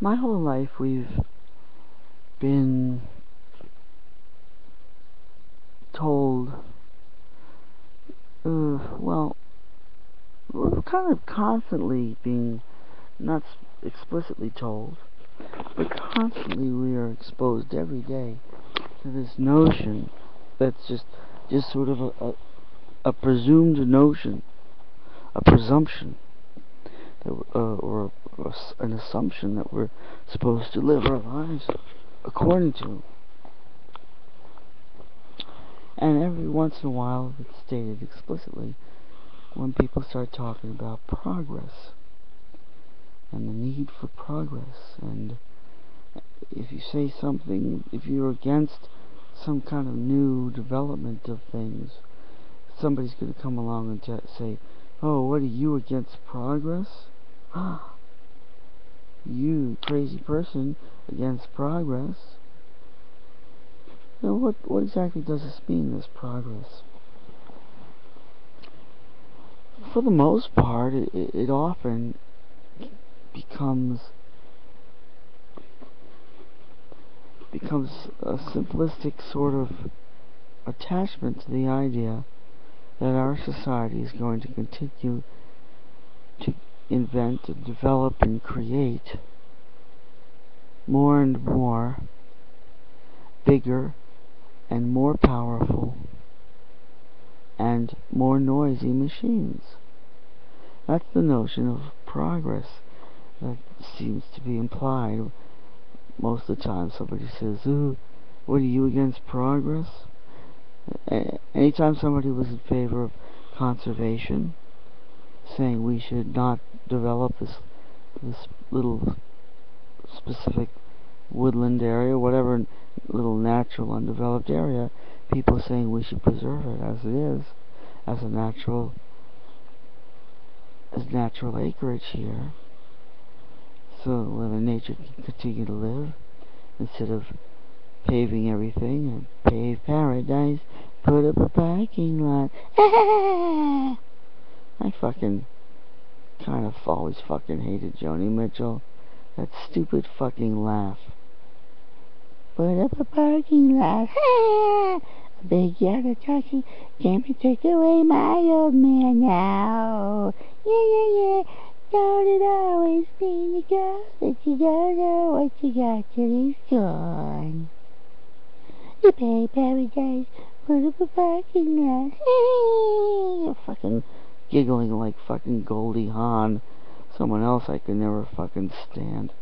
My whole life we've been told, well, we're kind of constantly being, not explicitly told, but constantly we are exposed every day to this notion that's just sort of a presumed notion, a presumption, that, or an assumption that we're supposed to live our lives according to. And every once in a while it's stated explicitly when people start talking about progress and the need for progress. And if you say something, if you're against some kind of new development of things, somebody's going to come along and say, oh, what are you, against progress? You crazy person, against progress? Now, what exactly does this mean, this progress? For the most part, it often becomes a simplistic sort of attachment to the idea that our society is going to continue to invent and develop and create more and more bigger and more powerful and more noisy machines. That's the notion of progress that seems to be implied. Most of the time somebody says, ooh, what are you, against progress? Anytime somebody was in favor of conservation, saying we should not develop this little specific woodland area, whatever little natural undeveloped area, people saying we should preserve it as it is, as natural acreage here, so where the nature can continue to live, instead of paving everything and pave paradise, put up a parking lot. I fucking kind of always fucking hated Joni Mitchell. That stupid fucking laugh. Put up a parking lot. A big yellow taxi came to take away my old man now. Yeah. Don't it always mean to go that you don't know what you got till he's gone? You pay paradise, put up a parking lot. Fucking giggling like fucking Goldie Hawn. Someone else I could never fucking stand.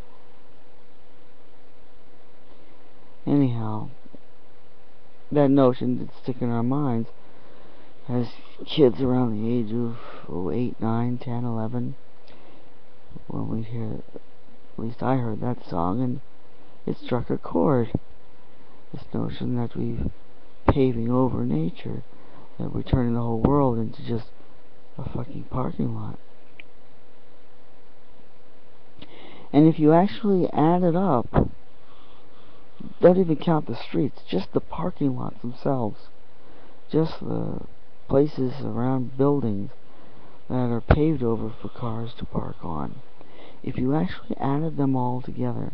Anyhow, that notion did stick in our minds as kids around the age of 8, 9, 10, 11. When we hear, at least I heard that song, and it struck a chord. This notion that we're paving over nature, that we're turning the whole world into just a fucking parking lot. And if you actually add it up, don't even count the streets, just the parking lots themselves, just the places around buildings that are paved over for cars to park on. If you actually added them all together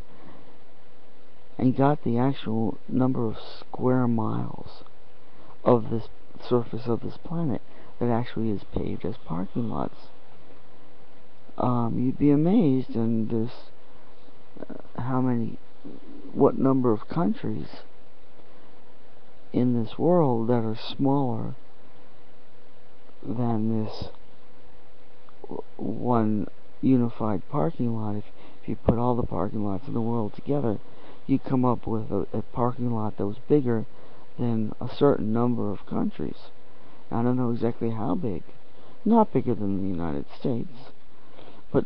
and got the actual number of square miles of this surface of this planet that actually is paved as parking lots, you'd be amazed. And there's what number of countries in this world that are smaller than this one unified parking lot. If you put all the parking lots in the world together, you come up with a parking lot that was bigger than a certain number of countries. I don't know exactly how big. Not bigger than the United States, but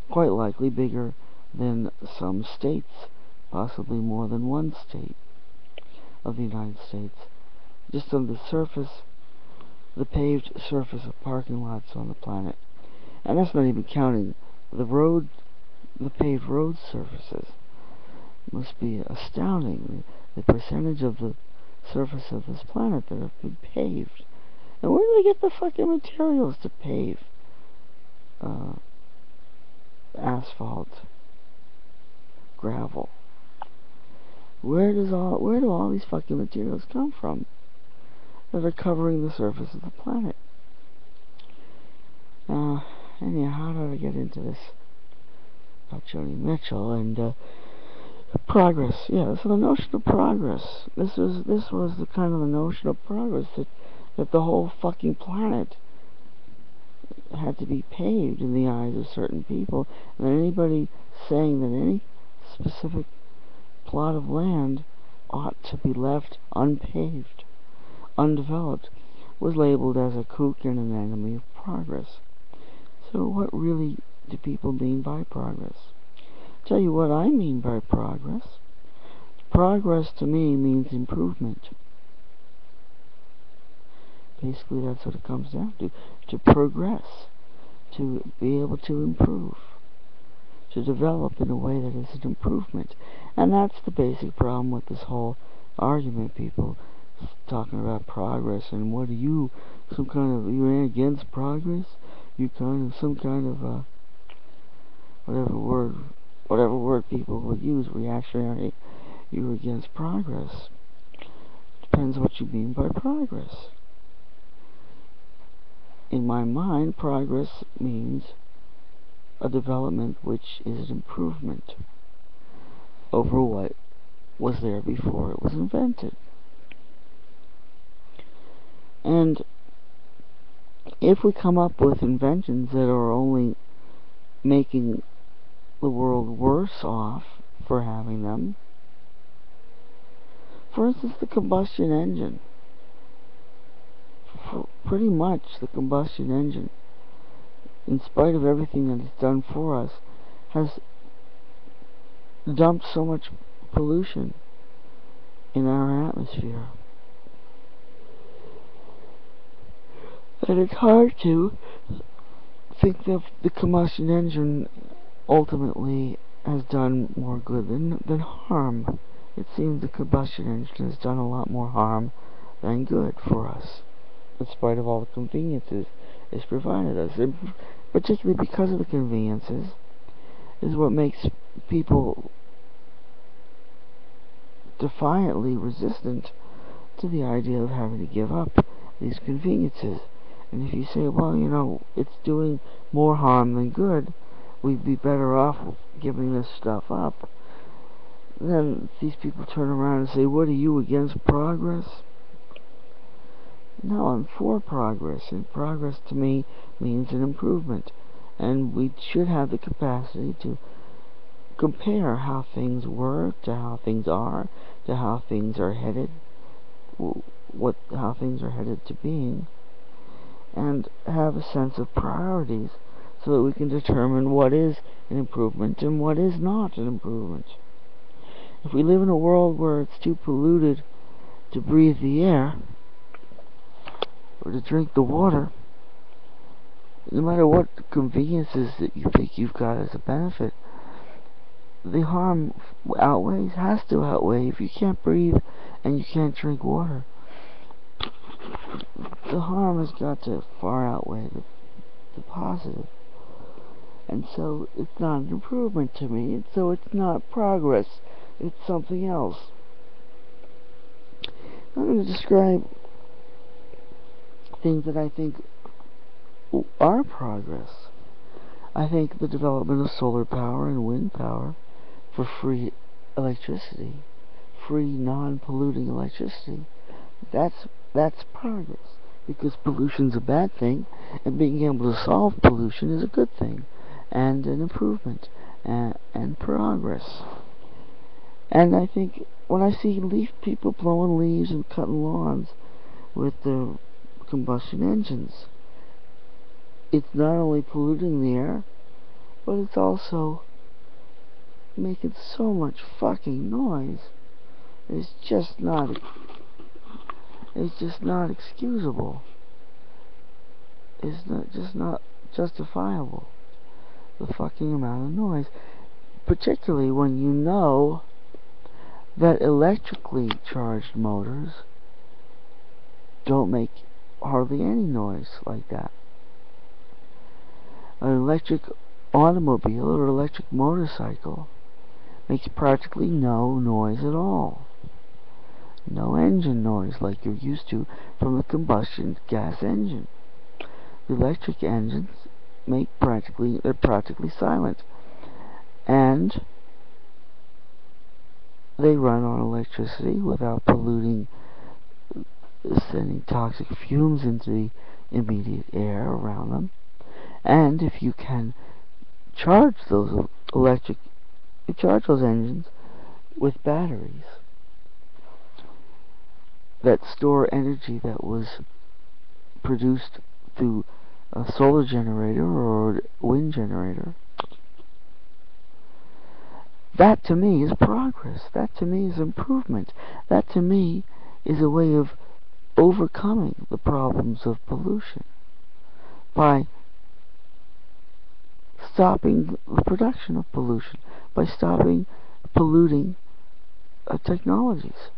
quite likely bigger than some states, possibly more than one state of the United States. Just on the surface, the paved surface of parking lots on the planet. And that's not even counting the paved road surfaces. Must be astounding, the percentage of the surface of this planet that have been paved. And where do they get the fucking materials to pave asphalt? gravel? Where do all these fucking materials come from that are covering the surface of the planet? Anyhow, how did I get into this? About Joni Mitchell and progress. Yeah, so the notion of progress. This was the kind of the notion of progress that the whole fucking planet had to be paved in the eyes of certain people, and that anybody saying that any specific plot of land ought to be left unpaved, undeveloped, was labeled as a kook and an enemy of progress. So what really do people mean by progress? Tell you what I mean by progress. Progress to me means improvement. Basically, that's what it comes down to. To progress. To be able to improve. To develop in a way that is an improvement. And that's the basic problem with this whole argument. People talking about progress and what are you? You against progress? You some kind of whatever word people would use, reactionary, you're against progress. Depends what you mean by progress. In my mind, progress means a development which is an improvement over what was there before it was invented. And if we come up with inventions that are only making the world worse off for having them, for instance, the combustion engine. Pretty much the combustion engine, in spite of everything that it's done for us, has dumped so much pollution in our atmosphere. And it's hard to think that the combustion engine ultimately has done more good than harm. It seems the combustion engine has done a lot more harm than good for us, in spite of all the conveniences it's provided us. And particularly because of the conveniences is what makes people defiantly resistant to the idea of having to give up these conveniences. And if you say, well, you know, it's doing more harm than good, we'd be better off giving this stuff up, then these people turn around and say, what are you, against progress? No, I'm for progress, and progress to me means an improvement, and we should have the capacity to compare how things were to how things are, to how things are headed, how things are headed to being, and have a sense of priorities so that we can determine what is an improvement and what is not an improvement. If we live in a world where it's too polluted to breathe the air or to drink the water, no matter what conveniences that you think you've got as a benefit, the harm has to outweigh. If you can't breathe and you can't drink water, the harm has got to far outweigh the positive. And so it's not an improvement to me, and so it's not progress, it's something else. I'm going to describe things that I think are progress. I think the development of solar power and wind power for free electricity, free non-polluting electricity, that's progress, because pollution's a bad thing, and being able to solve pollution is a good thing, and an improvement, and progress. And I think when I see people blowing leaves and cutting lawns with the combustion engines, it's not only polluting the air, but it's also making so much fucking noise. It's just not excusable. It's just not justifiable, the fucking amount of noise. Particularly when you know that electrically charged motors don't make hardly any noise like that. An electric automobile or electric motorcycle makes practically no noise at all. No engine noise like you're used to from a combustion gas engine. The electric engines they're practically silent. And they run on electricity without polluting, sending toxic fumes into the immediate air around them. And if you can charge those engines with batteries that store energy that was produced through a solar generator or wind generator, that to me is progress. That to me is improvement. That to me is a way of overcoming the problems of pollution by stopping the production of pollution, by stopping polluting technologies,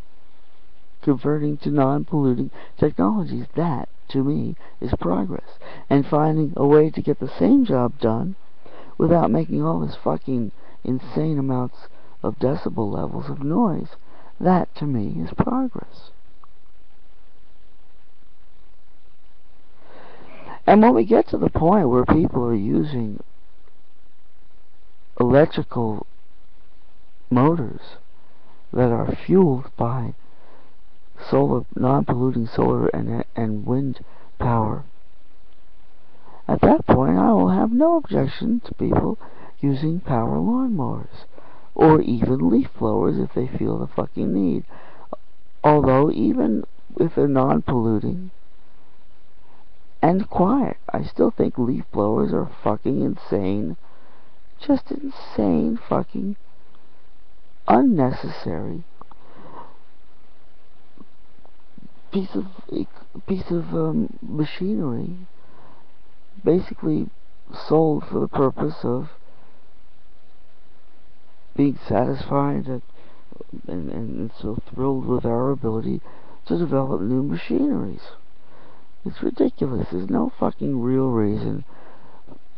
converting to non-polluting technologies. That to me is progress. And finding a way to get the same job done without making all this fucking insane amounts of decibel levels of noise. That to me is progress. And when we get to the point where people are using electrical motors that are fueled by non-polluting solar and wind power, at that point I will have no objection to people using power lawnmowers or even leaf blowers if they feel the fucking need. Although even if they're non-polluting and quiet, I still think leaf blowers are fucking insane. Just insane fucking unnecessary piece of machinery, basically sold for the purpose of being satisfied and so thrilled with our ability to develop new machineries. It's ridiculous. There's no fucking real reason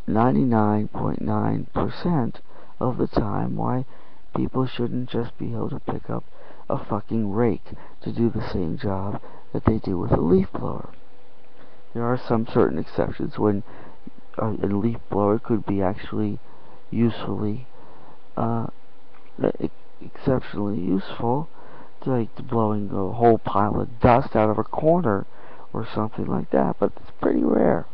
99.9% of the time why people shouldn't just be able to pick up a fucking rake to do the same job that they do with a leaf blower. There are some certain exceptions when a leaf blower could be actually exceptionally useful, like blowing a whole pile of dust out of a corner or something like that, but it's pretty rare.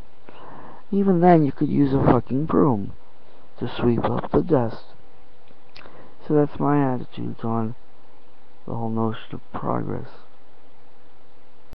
Even then, you could use a fucking broom to sweep up the dust. So that's my attitudes on the whole notion of progress.